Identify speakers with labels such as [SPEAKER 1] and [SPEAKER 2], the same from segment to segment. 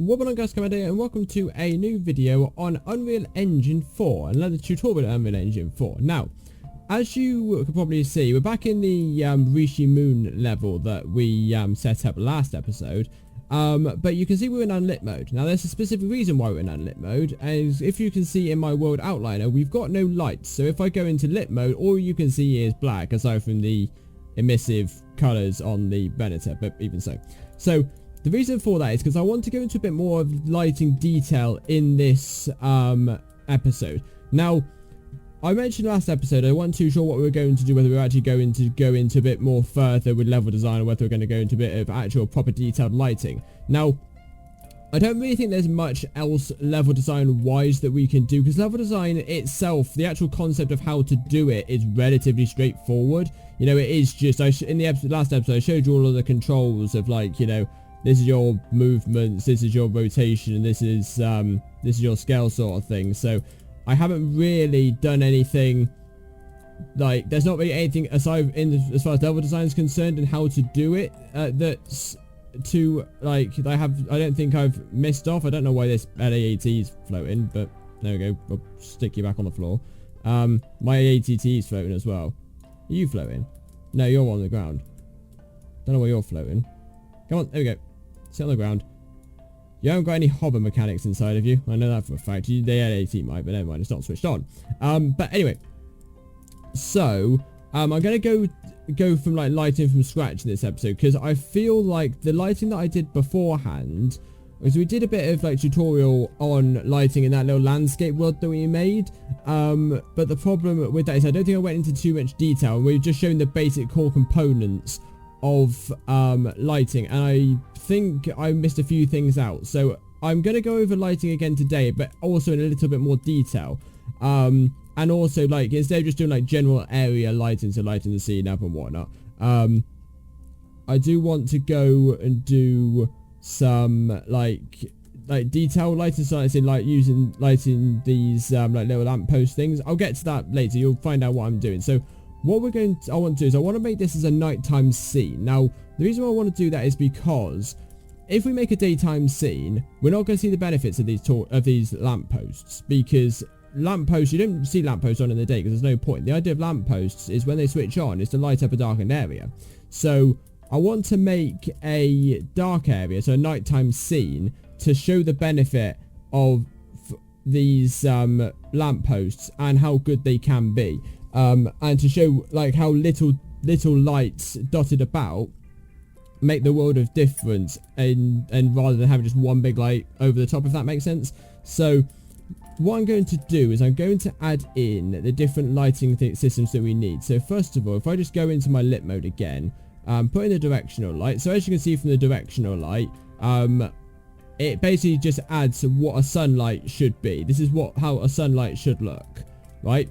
[SPEAKER 1] What on guys, Commander, and welcome to a new video on Unreal Engine 4, another tutorial on Unreal Engine 4. Now, as you can probably see, we're back in the Rishi Moon level that we set up last episode, but you can see we're in Unlit Mode. Now, there's a specific reason why we're in Unlit Mode, as if you can see in my world outliner, we've got no lights. So if I go into Lit Mode, all you can see is black, aside from the emissive colours on the Venator, but even so. So the reason for that is because I want to go into a bit more of lighting detail in this episode. Now, I mentioned last episode I wasn't too sure what we were going to do, whether we were actually going to go into a bit more further with level design, or whether we're going to go into a bit of actual proper detailed lighting. Now, I don't really think there's much else level design wise that we can do, because level design itself, the actual concept of how to do it is relatively straightforward. You know, it is just, in the last episode I showed you all of the controls of, like, you know, this is your movements, this is your rotation, and this is your scale sort of thing. So I haven't really done anything, like, there's not really anything aside as far as level design is concerned and how to do it that's to, like, I don't think I've missed off. I don't know why this AAT is floating, but there we go. I'll stick you back on the floor. My ATT is floating as well. Are you floating? No, you're on the ground. Don't know why you're floating. Come on, there we go. Sit on the ground. You haven't got any hover mechanics inside of you. I know that for a fact. The AAT might, but never mind. It's not switched on. But anyway. So, I'm going to go from, like, lighting from scratch in this episode, because I feel like the lighting that I did beforehand, because we did a bit of, like, tutorial on lighting in that little landscape world that we made, but the problem with that is I don't think I went into too much detail. We've just shown the basic core components of lighting, and I think I missed a few things out. So I'm going to go over lighting again today, but also in a little bit more detail. And also, like, instead of just doing, like, general area lighting, so lighting the scene up and whatnot, I do want to go and do some, like detail lighting, so I say, like, lighting these, like, little lamppost things. I'll get to that later. You'll find out what I'm doing. So what I want to do is I want to make this as a nighttime scene. Now, the reason why I want to do that is because if we make a daytime scene, we're not going to see the benefits of these lampposts, because lampposts, you don't see lampposts on in the day because there's no point. The idea of lampposts is when they switch on is to light up a darkened area. So I want to make a dark area, so a nighttime scene, to show the benefit of these lampposts and how good they can be, and to show, like, how little lights dotted about make the world of difference, and rather than having just one big light over the top, if that makes sense. So what I'm going to do is I'm going to add in the different lighting systems that we need. So first of all, if I just go into my lit mode again, put in the directional light. So as you can see from the directional light, it basically just adds what a sunlight should be. This is how a sunlight should look, right?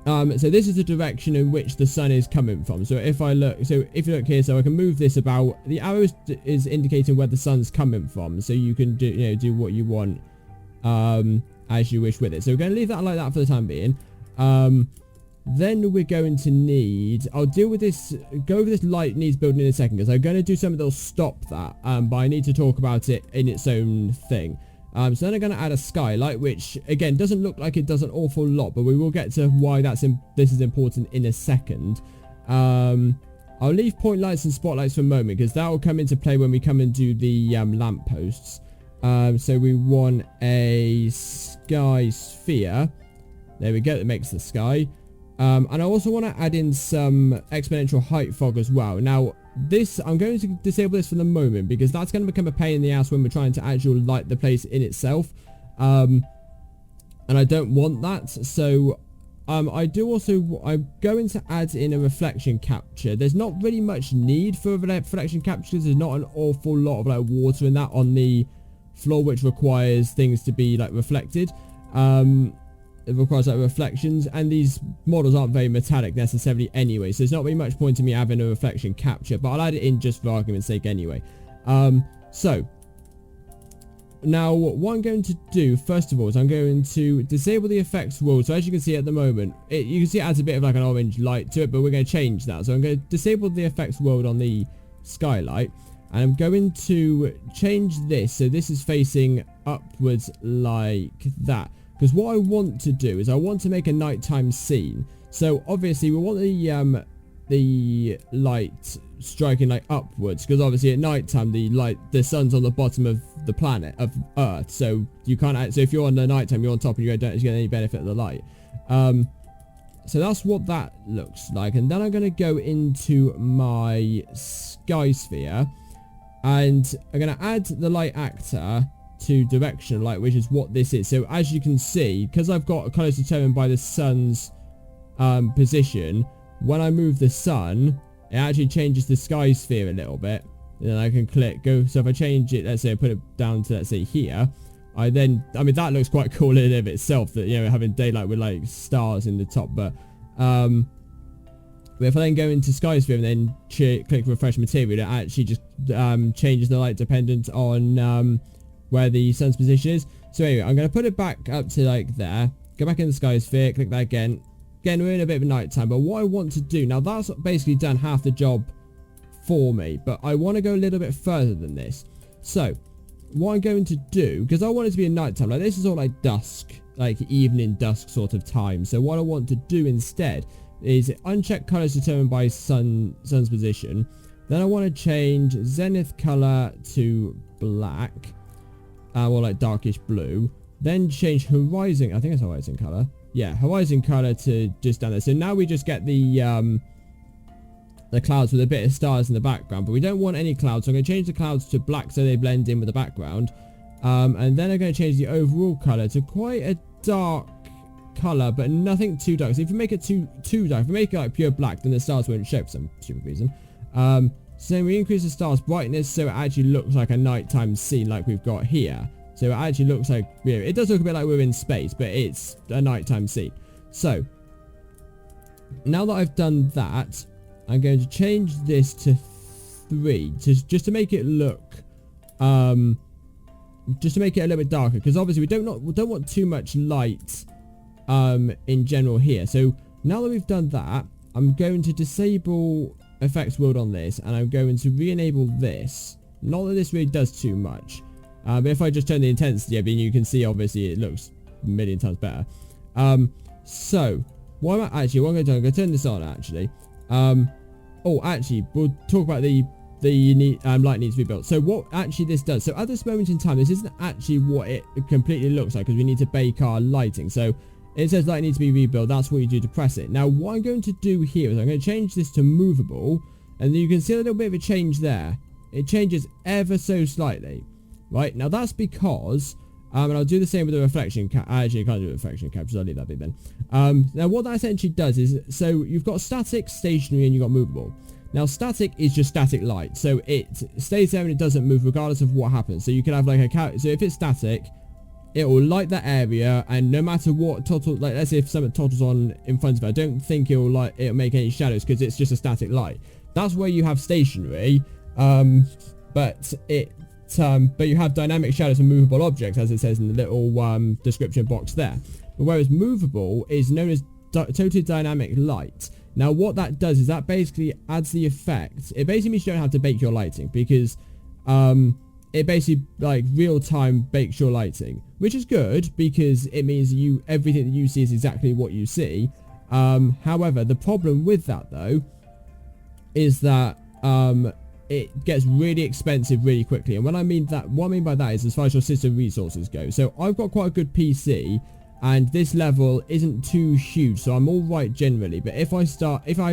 [SPEAKER 1] So this is the direction in which the sun is coming from. So if you look here, so I can move this about. The arrow is indicating where the sun's coming from, so you can do what you want as you wish with it. So we're going to leave that like that for the time being. Then we're going to need, I'll deal with this, go over this light needs building in a second, because I'm going to do something that'll stop that, but I need to talk about it in its own thing. So then I'm going to add a skylight, which again doesn't look like it does an awful lot, but we will get to why this is important in a second. I'll leave point lights and spotlights for a moment, because that will come into play when we come and do the lampposts. So we want a sky sphere. There we go, that makes the sky. And I also want to add in some exponential height fog as well. Now, this, I'm going to disable this for the moment, because that's going to become a pain in the ass when we're trying to actually light the place in itself. And I don't want that. So I'm going to add in a reflection capture. There's not really much need for a reflection capture, because there's not an awful lot of, like, water in that on the floor, which requires things to be, like, reflected. It requires, like, reflections, and these models aren't very metallic necessarily anyway, so there's not really much point in me having a reflection capture, but I'll add it in just for argument's sake anyway. So now what I'm going to do first of all is I'm going to disable the effects world. So as you can see at the moment, you can see it adds a bit of, like, an orange light to it, but we're going to change that. So I'm going to disable the effects world on the skylight. And I'm going to change this so this is facing upwards like that. Because what I want to do is I want to make a nighttime scene. So obviously we want the light striking like upwards, because obviously at nighttime the sun's on the bottom of the planet of Earth, so you can't. So if you're on the nighttime, you're on top and you don't get any benefit of the light. So that's what that looks like. And then I'm going to go into my sky sphere, and I'm going to add the light actor to directional light, which is what this is. So as you can see, because I've got colors determined by the sun's position, when I move the sun, it actually changes the sky sphere a little bit. And then I can go. So if I change it, let's say I put it down to, let's say here, I mean, that looks quite cool in and of itself, that, you know, having daylight with like stars in the top. But if I then go into sky sphere and then click refresh material, it actually just changes the light dependent on where the sun's position is. So anyway, I'm going to put it back up to like there, go back in the sky sphere, click that again. Again, we're in a bit of a nighttime, but what I want to do, now that's basically done half the job for me, but I want to go a little bit further than this. So what I'm going to do, because I want it to be a nighttime, like this is all like dusk, like evening dusk sort of time. So what I want to do instead is uncheck colors determined by sun's position. Then I want to change zenith color to black, or like darkish blue. Then change horizon, I think it's horizon color. Yeah, horizon color to just down there. So now we just get the clouds with a bit of stars in the background, but we don't want any clouds. So I'm going to change the clouds to black so they blend in with the background. And then I'm going to change the overall color to quite a dark color, but nothing too dark. So if you make it too dark, if you make it like pure black, then the stars won't show for some stupid reason. So then we increase the stars brightness so it actually looks like a nighttime scene like we've got here. So it actually looks like, you know, it does look a bit like we're in space, but it's a nighttime scene. So now that I've done that, I'm going to change this to 3, just to make it look, just to make it a little bit darker, because obviously we don't want too much light in general here. So now that we've done that, I'm going to disable effects world on this, and I'm going to re-enable this. Not that this really does too much. But if I just turn the intensity up, you can see obviously it looks a million times better. So what I'm going to do, I'm going to turn this on actually. Actually, we'll talk about the light needs to be built. So what actually this does, so at this moment in time, this isn't actually what it completely looks like, because we need to bake our lighting. So it says light needs to be rebuilt. That's what you do to press it. Now what I'm going to do here is I'm going to change this to movable, and you can see a little bit of a change there. It changes ever so slightly. Right, now that's because, and I'll do the same with the reflection cap. Actually, I can't do a reflection cap, so I'll leave that bit then. Now what that essentially does is, so you've got static, stationary, and you've got movable. Now static is just static light, so it stays there and it doesn't move regardless of what happens. So you can have like so if it's static, it will light that area, and no matter what total, like let's say if something totals on in front of it, I don't think it'll make any shadows because it's just a static light. That's where you have stationary, but you have dynamic shadows and movable objects, as it says in the little description box there. But whereas movable is known as totally dynamic light. Now what that does is that basically adds the effect. It basically means you don't have to bake your lighting, because it basically like real-time bakes your lighting, which is good because it means everything that you see is exactly what you see. However, the problem with that though is that it gets really expensive really quickly. And what I mean by that is as far as your system resources go. So I've got quite a good PC, and this level isn't too huge, so I'm all right generally. But if you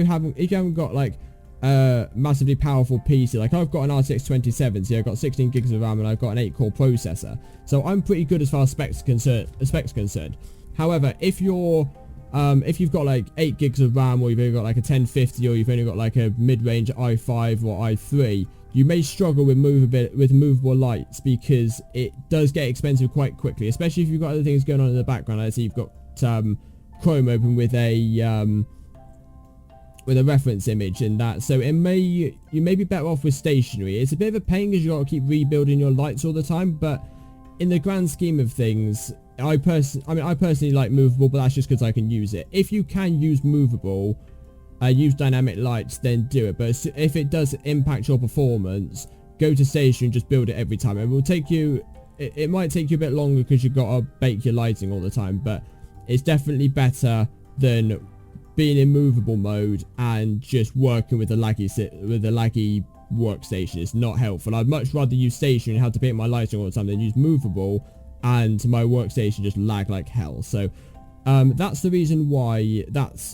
[SPEAKER 1] haven't got like a massively powerful PC, like I've got an RTX 2070, so I've got 16 gigs of RAM and I've got an 8-core processor, so I'm pretty good as far as specs concerned. However, if you've got like 8 gigs of RAM, or you've only got like a 1050, or you've only got like a mid-range i5 or i3, you may struggle with movable lights, because it does get expensive quite quickly, especially if you've got other things going on in the background. Let's say you've got Chrome open with a reference image and that, so you may be better off with stationary. It's a bit of a pain because you got to keep rebuilding your lights all the time, but in the grand scheme of things, I personally like movable, but that's just because I can use it. If you can use movable, use dynamic lights, then do it. But if it does impact your performance, go to stationary and just build it every time. It will take you, it might take you a bit longer because you've got to bake your lighting all the time, but it's definitely better than being in movable mode and just working with a laggy workstation. It's not helpful. I'd much rather use stationary and have to paint my lighting all the time than use movable and my workstation just lag like hell. So that's the reason why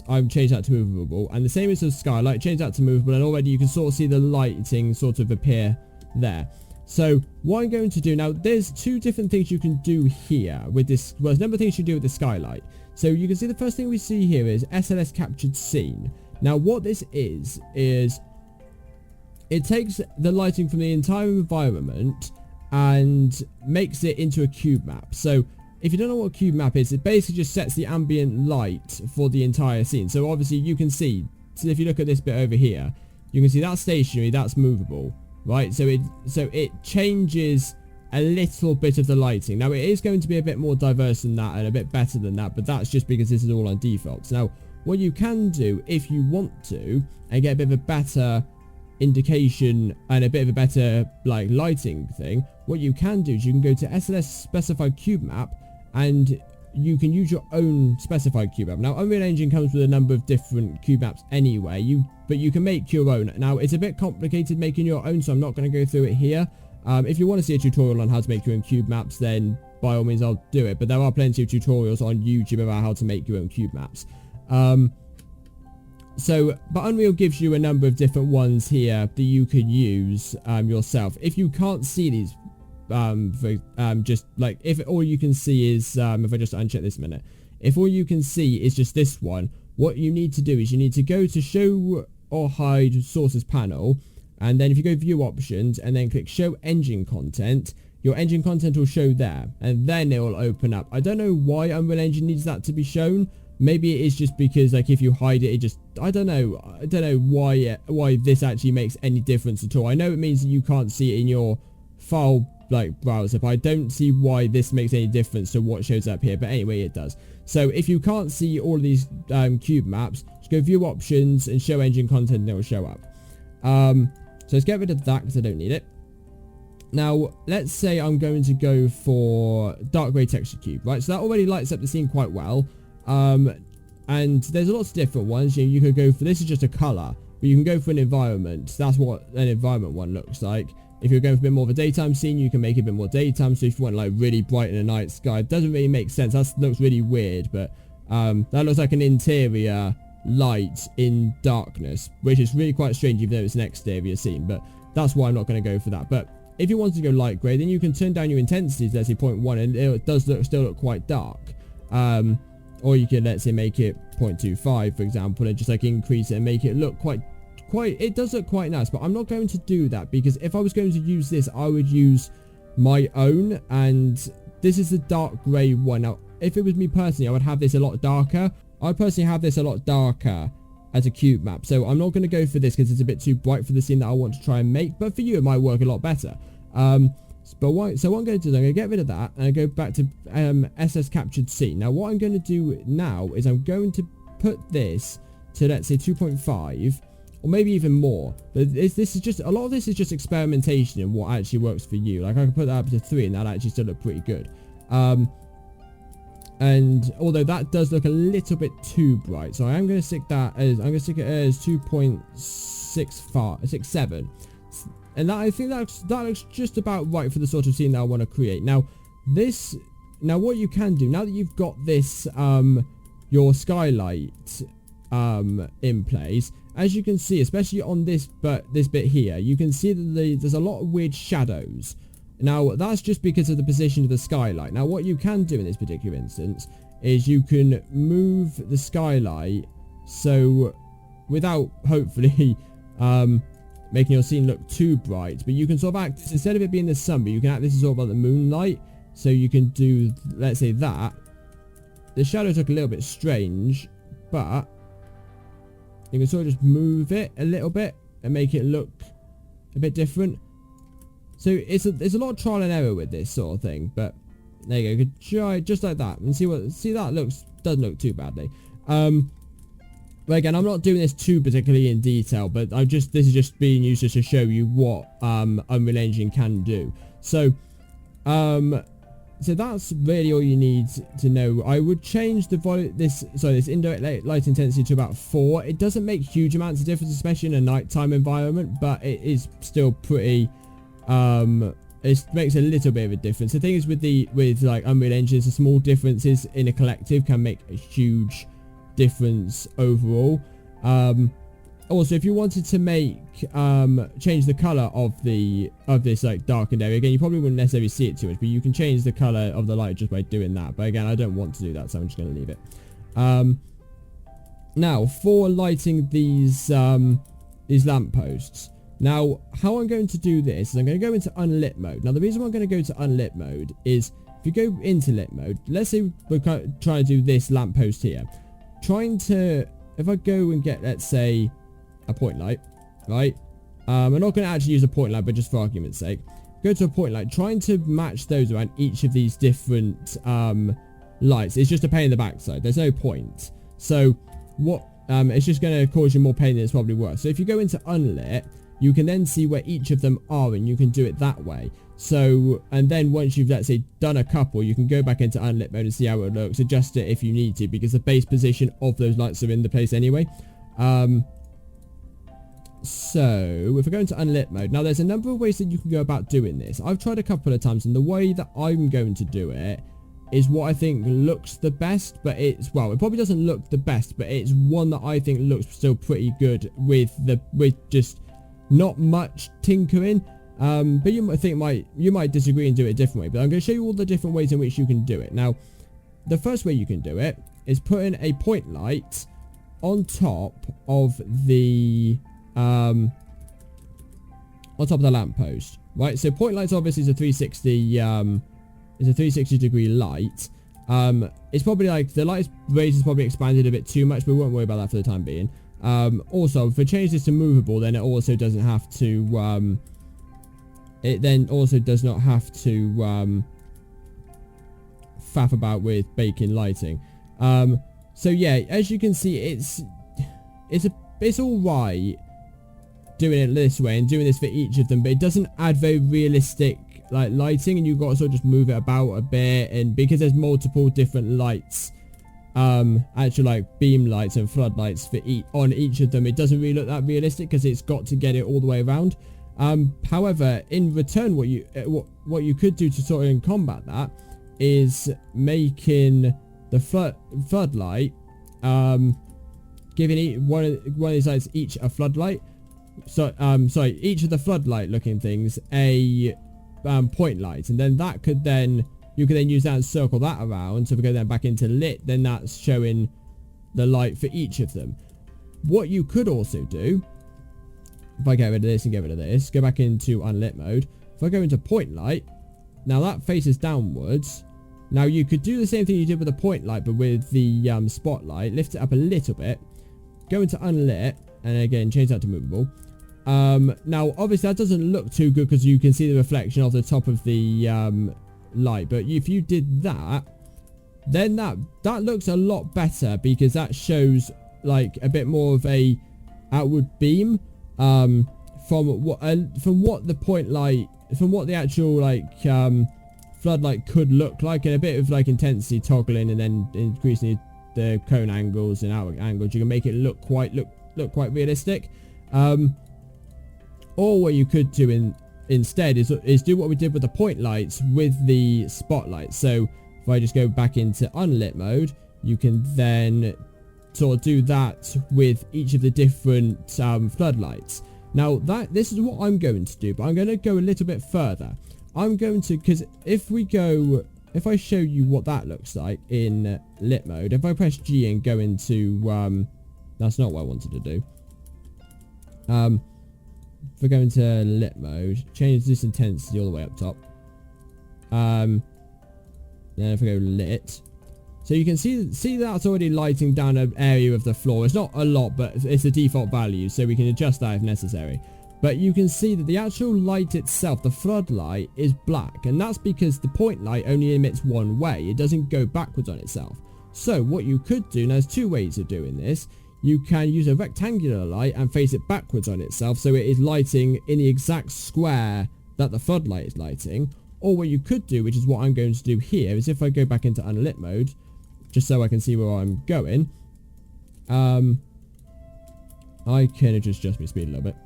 [SPEAKER 1] I've changed that to movable. And the same is with skylight, change that to movable, and already you can sort of see the lighting sort of appear there. So what I'm going to do now, there's two different things you can do here with this. Well, there's a number of things you can do with the skylight. So you can see the first thing we see here is Sls Captured Scene. Now what this is it takes the lighting from the entire environment and makes it into a cube map. So if you don't know what a cube map is, it basically just sets the ambient light for the entire scene. So obviously you can see, so if you look at this bit over here, you can see that's stationary, that's movable, right? So it changes a little bit of the lighting. Now it is going to be a bit more diverse than that and a bit better than that, but that's just because this is all on defaults. Now what you can do if you want to and get a bit of a better indication and a bit of a better like lighting thing, what you can do is you can go to SLS specified cube map and you can use your own specified cube map. Now Unreal Engine comes with a number of different cube maps anyway, but you can make your own. Now it's a bit complicated making your own, so I'm not going to go through it here. If you want to see a tutorial on how to make your own cube maps, then by all means I'll do it, but there are plenty of tutorials on YouTube about how to make your own cube maps. But Unreal gives you a number of different ones here that you could use yourself. If you can't see these, just like if all you can see is, if I just uncheck this a minute, if all you can see is just this one, what you need to do is you need to go to show or hide sources panel, and then if you go view options and then click show engine content, your engine content will show there, and then it will open up. I don't know why Unreal Engine needs that to be shown. Maybe it is just because like if you hide it, it just, I don't know why this actually makes any difference at all. I know it means that you can't see it in your file like browser, but I don't see why this makes any difference to what shows up here, but anyway it does. So if you can't see all of these cube maps, just go view options and show engine content and it will show up. So let's get rid of that because I don't need it. Now let's say I'm going to go for dark grey texture cube, right? So that already lights up the scene quite well. And there's lots of different ones. You could go for, this is just a color, but you can go for an environment. That's what an environment one looks like. If you're going for a bit more of a daytime scene, you can make it a bit more daytime. So if you want like really bright in a night sky, it doesn't really make sense. That looks really weird, but that looks like an interior light in darkness, which is really quite strange even though it's an exterior scene, but that's why I'm not going to go for that. But if you want to go light grey, then you can turn down your intensities, let's say 0.1, and it does still look quite dark. Or you can, let's say, make it 0.25, for example, and just like increase it and make it look it does look quite nice. But I'm not going to do that because if I was going to use this, I would use my own, and this is the dark grey one. Now, if it was me personally, I would have this a lot darker. I'd personally have this a lot darker as a cube map. So I'm not going to go for this because it's a bit too bright for the scene that I want to try and make. But for you, it might work a lot better. So what I'm going to do is I'm going to get rid of that and I go back to SS Captured Scene. Now what I'm going to do now is I'm going to put this to, let's say, 2.5 or maybe even more. But this is just, a lot of this is just experimentation and what actually works for you. Like I can put that up to 3 and that actually still look pretty good. And although that does look a little bit too bright, so I am going to stick that as, I'm going to stick it as 2.67. And that, I think that looks just about right for the sort of scene that I want to create. Now what you can do, now that you've got this, your skylight in place, as you can see, especially on this bit here, you can see that there's a lot of weird shadows. Now that's just because of the position of the skylight. Now what you can do in this particular instance is you can move the skylight so without hopefully making your scene look too bright, but you can sort of act, instead of it being the sun, but you can act this is sort of like the moonlight. So you can do, let's say that. The shadows look a little bit strange, but you can sort of just move it a little bit and make it look a bit different. So it's a lot of trial and error with this sort of thing, but there you go. You could try just like that and see that doesn't look too badly. But again, I'm not doing this too particularly in detail, but this is just being used just to show you what Unreal Engine can do. So that's really all you need to know. I would change this indirect light intensity to about 4. It doesn't make huge amounts of difference, especially in a nighttime environment, but it is still pretty. It makes a little bit of a difference. The thing is with like Unreal Engines, the small differences in a collective can make a huge difference overall. Also, if you wanted to make change the color of this like darkened area, again, you probably wouldn't necessarily see it too much, but you can change the color of the light just by doing that. But again, I don't want to do that, so I'm just going to leave it. Now, for lighting these lampposts. Now, how I'm going to do this is I'm going to go into Unlit Mode. Now, the reason why I'm going to go to Unlit Mode is if you go into Lit Mode, let's say we're trying to do this lamppost here. If I go and get, let's say, a point light, right? I'm not going to actually use a point light, but just for argument's sake, go to a point light, trying to match those around each of these different lights. It's just a pain in the backside. There's no point. So it's just going to cause you more pain than it's probably worth. So if you go into Unlit, you can then see where each of them are, and you can do it that way. So, and then once you've, let's say, done a couple, you can go back into Unlit Mode and see how it looks, adjust it if you need to, because the base position of those lights are in the place anyway. So, if we go into Unlit Mode, now there's a number of ways that you can go about doing this. I've tried a couple of times, and the way that I'm going to do it is what I think looks the best, but it probably doesn't look the best, but it's one that I think looks still pretty good with just not much tinkering. But you might disagree and do it a different way, but I'm going to show you all the different ways in which you can do it. Now, the first way you can do it is putting a point light on top of the lamppost, right? So point lights obviously is a 360 degree light. It's probably like the light range is probably expanded a bit too much, but we won't worry about that for the time being. Also, if we change this to movable, then it also doesn't have to it then also does not have to faff about with baking lighting. So yeah, as you can see, it's all right doing it this way and doing this for each of them, but it doesn't add very realistic like lighting, and you've got to sort of just move it about a bit. And because there's multiple different lights, actual like beam lights and floodlights for each of them, it doesn't really look that realistic because it's got to get it all the way around. However, in return, what you could do to sort of combat that is making the floodlight, giving one of these lights each a floodlight. So, sorry, each of the floodlight looking things a point light, and then you could then use that and circle that around. So if we go then back into lit, then that's showing the light for each of them. What you could also do, if I get rid of this and get rid of this, go back into unlit mode. If I go into point light, now that faces downwards. Now you could do the same thing you did with the point light, but with the spotlight. Lift it up a little bit. Go into unlit, and again change that to movable. Now obviously that doesn't look too good because you can see the reflection of the top of the light. But if you did that, then that looks a lot better because that shows like a bit more of a outward beam from what the point light, from what the actual like floodlight could look like, and a bit of like intensity toggling and then increasing the cone angles and outward angles. You can make it look quite realistic. Or what you could do instead is do what we did with the point lights with the spotlight. So if I just go back into unlit mode, you can then sort of do that with each of the different floodlights. Now this is what I'm going to do, but I'm going to go a little bit further. I'm going to, because if I show you what that looks like in lit mode, if I press G and go into, that's not what I wanted to do. If I go into lit mode, change this intensity all the way up top. Then if I go lit, so you can see that's already lighting down an area of the floor. It's not a lot, but it's the default value, so we can adjust that if necessary. But you can see that the actual light itself, the floodlight, is black, and that's because the point light only emits one way. It doesn't go backwards on itself. So what you could do, now there's two ways of doing this. you can use a rectangular light and face it backwards on itself, so it is lighting in the exact square that the floodlight is lighting. Or what you could do, which is what I'm going to do here, is if I go back into Unlit Mode, just so I can see where I'm going, I can adjust my speed a little bit.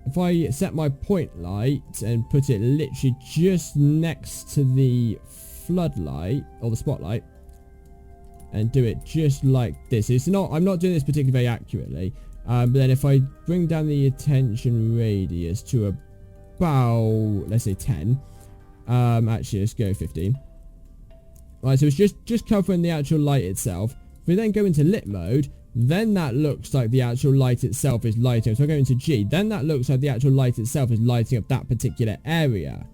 [SPEAKER 1] If I set my point light and put it literally just next to the floodlight or the spotlight, and do it just like this. I'm not doing this particularly very accurately, but then if I bring down the attention radius to about, let's say 10, actually let's go 15. Right, so it's just covering the actual light itself. If we then go into lit mode, then that looks like the actual light itself is lighting. So I go into G, then that looks like the actual light itself is lighting up that particular area.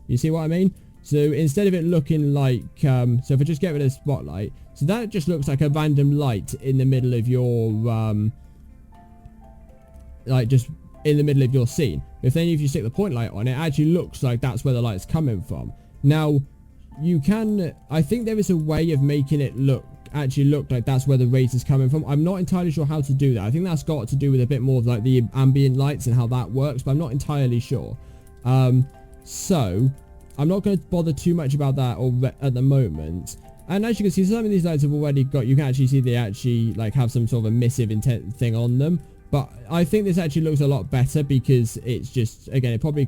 [SPEAKER 1] You see what I mean? So instead of it looking like, so if I just get rid of the spotlight, so that just looks like a random light in the middle of your, like just in the middle of your scene. If you stick the point light on, it actually looks like that's where the light's coming from. Now, you can, I think there is a way of making it actually look like that's where the race is coming from. I'm not entirely sure how to do that. I think that's got to do with a bit more of like the ambient lights and how that works, but I'm not entirely sure. So I'm not going to bother too much about that at the moment. And as you can see, some of these lights have already got, you can actually see they actually like have some sort of emissive intent thing on them. But I think this actually looks a lot better because it's just, again, it probably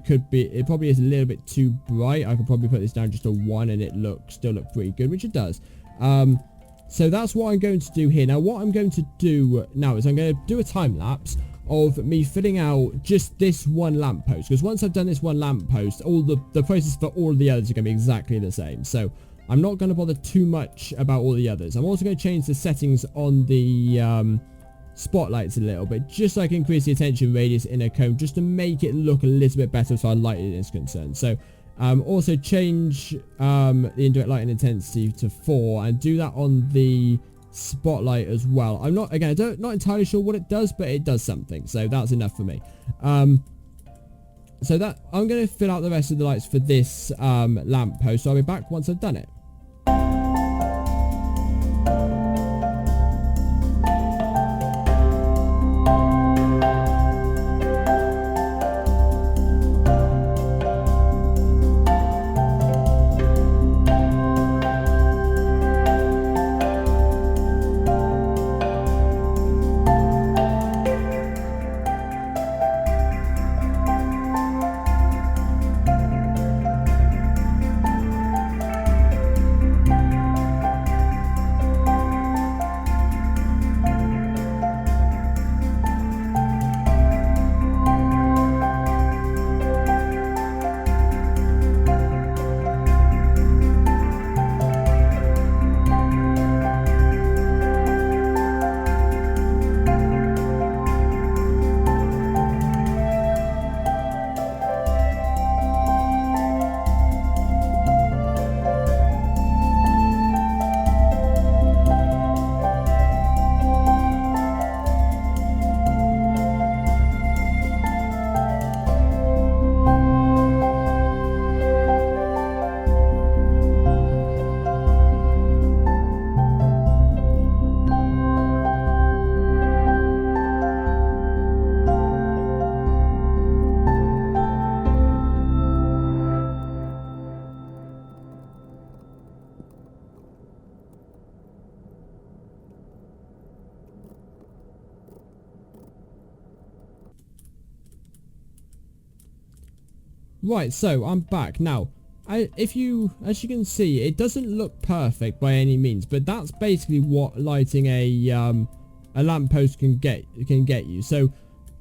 [SPEAKER 1] is a little bit too bright. I could probably put this down just to 1 and it still look pretty good, which it does. So that's what I'm going to do here. Now, what I'm going to do now is I'm going to do a time lapse of me filling out just this one lamppost. Because once I've done this one lamppost, all the process for all of the others are going to be exactly the same. So I'm not going to bother too much about all the others. I'm also going to change the settings on the spotlights a little bit, just so I can increase the attention radius in a cone, just to make it look a little bit better as far as lighting is concerned. So also change the indirect lighting intensity to 4 and do that on the spotlight as well. I'm not entirely sure what it does, but it does something, so that's enough for me. So that I'm going to fill out the rest of the lights for this lamp post, so I'll be back once I've done it. Right, so I'm back now. As you can see, it doesn't look perfect by any means, but that's basically what lighting a lamppost can get you. So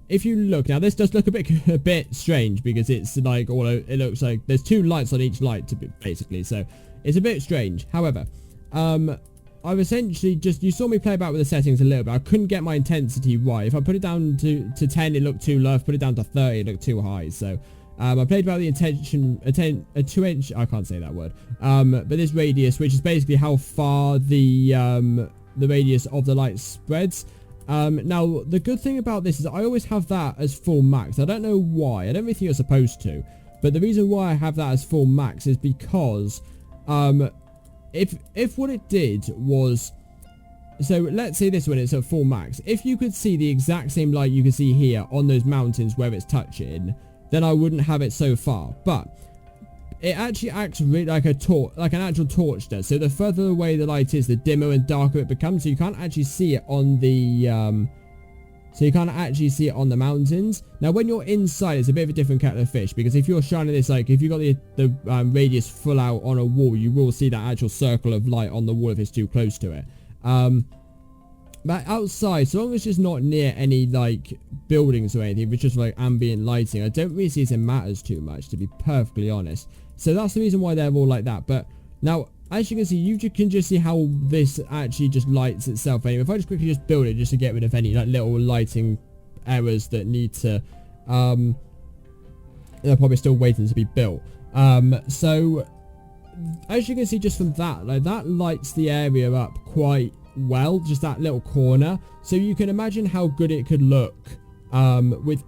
[SPEAKER 1] if you look now, this does look a bit strange because it's like it looks like there's 2 lights on each light basically, so it's a bit strange. However, I've essentially you saw me play about with the settings a little bit. I couldn't get my intensity right. If I put it down to 10, it looked too low. If I put it down to 30, it looked too high. So I played about the a 2-inch, I can't say that word, but this radius, which is basically how far the radius of the light spreads. Now, the good thing about this is I always have that as full max. I don't know why. I don't really think you're supposed to, but the reason why I have that as full max is because if what it did was, so let's say this one is at full max. If you could see the exact same light you can see here on those mountains where it's touching, then I wouldn't have it so far. But it actually acts really like a torch, like an actual torch does. So the further away the light is, the dimmer and darker it becomes. So you can't actually see it on the mountains. Now, when you're inside, it's a bit of a different kettle of fish, because if you're shining this, like, if you've got the radius full out on a wall, you will see that actual circle of light on the wall if it's too close to it. But outside, so long as it's just not near any, like, buildings or anything, if it's just, like, ambient lighting, I don't really see it matters too much, to be perfectly honest. So that's the reason why they're all like that. But now, as you can see, you can just see how this actually just lights itself. Anyway, if I just quickly just build it just to get rid of any, like, little lighting errors that need to, they're probably still waiting to be built. So, as you can see just from that, like, that lights the area up quite well, just that little corner. So you can imagine how good it could look with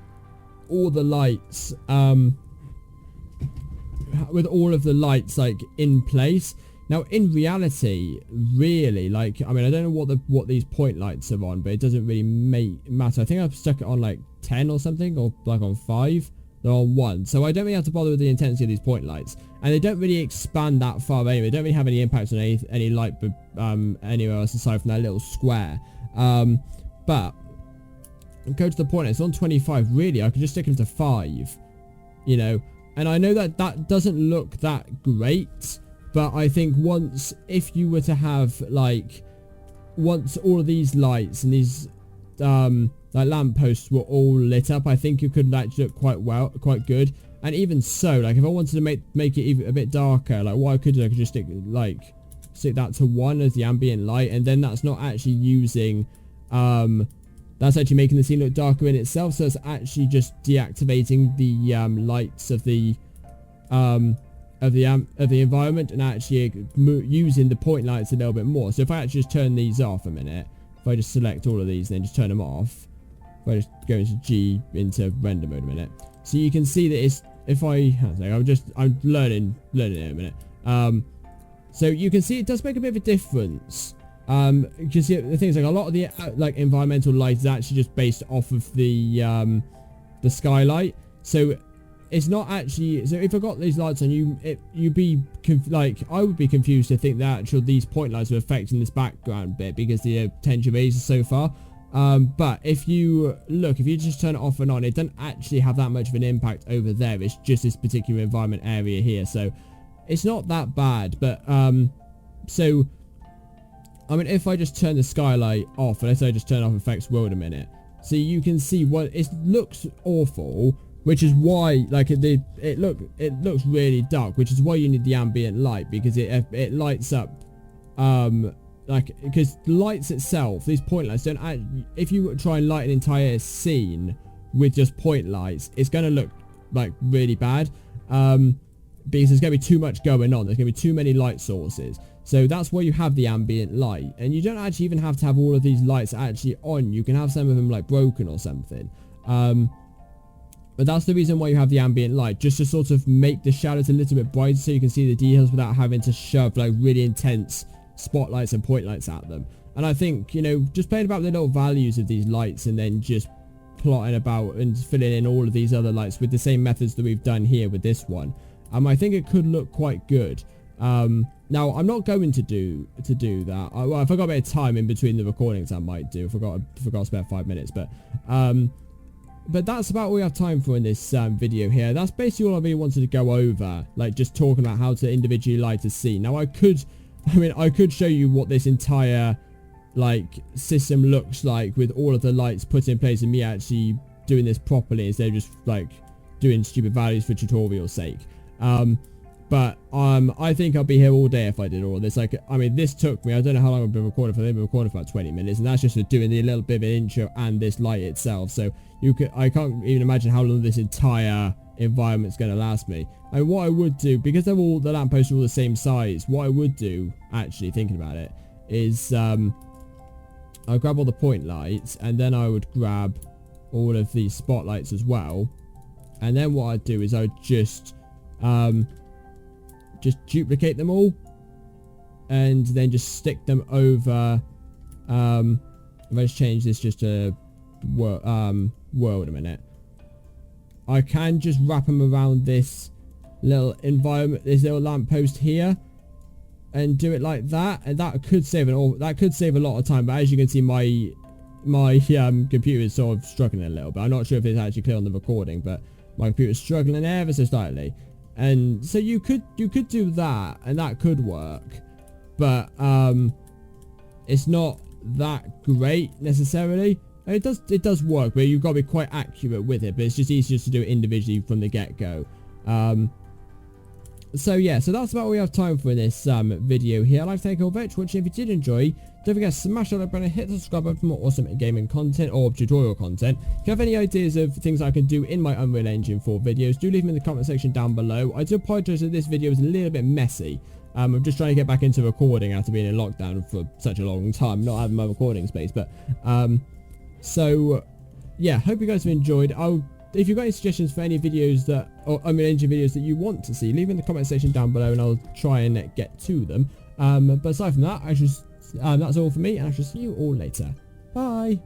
[SPEAKER 1] all the lights, with all of the lights, like, in place. Now, in reality, really, like, I mean, I don't know what these point lights are on, but it doesn't really matter. I think I've stuck it on, like, 10 or something, or, like, on 5. They're on 1. So I don't really have to bother with the intensity of these point lights. And they don't really expand that far anyway. They don't really have any impact on any light anywhere else aside from that little square. But go to the point, it's on 25. Really, I could just stick them to 5, you know. And I know that that doesn't look that great, but I think if you were to have, like, once all of these lights and these like lampposts were all lit up, I think it could actually look quite good. And even so, like, if I wanted to make it even a bit darker, like, what I could do, I could just stick that to 1 as the ambient light, and then that's not actually using that's actually making the scene look darker in itself. So it's actually just deactivating the lights of the environment and actually using the point lights a little bit more. So if I actually just turn these off a minute, if I just select all of these and then just turn them off, if I just go into render mode a minute, so you can see that it's, I'm learning in a minute. So you can see it does make a bit of a difference. You can see the things like a lot of the like environmental light is actually just based off of the skylight. So it's not actually, so if I got these lights on, you'd be I would be confused to think that these point lights are affecting this background bit because the attention rays are so far. But if you just turn it off and on, it doesn't actually have that much of an impact over there. It's just this particular environment area here, so it's not that bad. But so I mean, if I just turn the skylight off, and let's say I just turn off effects world a minute, so you can see it looks awful, which is why, like, it looks really dark, which is why you need the ambient light, because it lights up, because lights itself, these point lights don't if you try and light an entire scene with just point lights, it's going to look like really bad, because there's going to be too much going on. There's going to be too many light sources. So that's why you have the ambient light, and you don't actually even have to have all of these lights actually on. You can have some of them like broken or something. But that's the reason why you have the ambient light, just to sort of make the shadows a little bit brighter so you can see the details without having to shove like really intense spotlights and point lights at them. And I think, you know, just playing about the little values of these lights and then just plotting about and filling in all of these other lights with the same methods that we've done here with this one, I think it could look quite good. Now, I'm not going to do that. Well, if I got a bit of time in between the recordings, I might do. If I got to spare 5 minutes, but that's about all we have time for in this video here. That's basically all I really wanted to go over, like just talking about how to individually light a scene. Now, I could show you what this entire like system looks like with all of the lights put in place and me actually doing this properly instead of just like doing stupid values for tutorial's sake. But I think I'll be here all day if I did all this. Like, I mean, this took me, I don't know how long I've been recording for. I've been recording for about 20 minutes, and that's just for doing the little bit of an intro and this light itself. So I can't even imagine how long this entire environment's going to last me. And what I would do, because the lampposts are all the same size, what I would do, actually thinking about it, is I'll grab all the point lights, and then I would grab all of these spotlights as well. And then what I'd do is I'd just duplicate them all and then just stick them over If I just change this just to world a minute, I can just wrap them around this little environment, this little lamppost here, and do it like that, and that could save a lot of time. But as you can see, my computer is sort of struggling a little bit. I'm not sure if it's actually clear on the recording, but my computer is struggling ever so slightly. And so you could do that, and that could work, but it's not that great necessarily. It does work, but you've got to be quite accurate with it. But it's just easier to do it individually from the get-go. So yeah, so that's about all we have time for in this video here. I'd like to thank you all very much for watching. If you did enjoy, don't forget to smash that like button, hit the subscribe button for more awesome gaming content or tutorial content. If you have any ideas of things I can do in my Unreal Engine 4 videos, do leave them in the comment section down below. I do apologise that this video is a little bit messy. I'm just trying to get back into recording after being in lockdown for such a long time, not having my recording space. But so yeah, hope you guys have enjoyed. If you've got any suggestions for any videos or Unreal Engine videos that you want to see, leave in the comment section down below and I'll try and get to them. But aside from that, that's all for me, and I shall see you all later. Bye!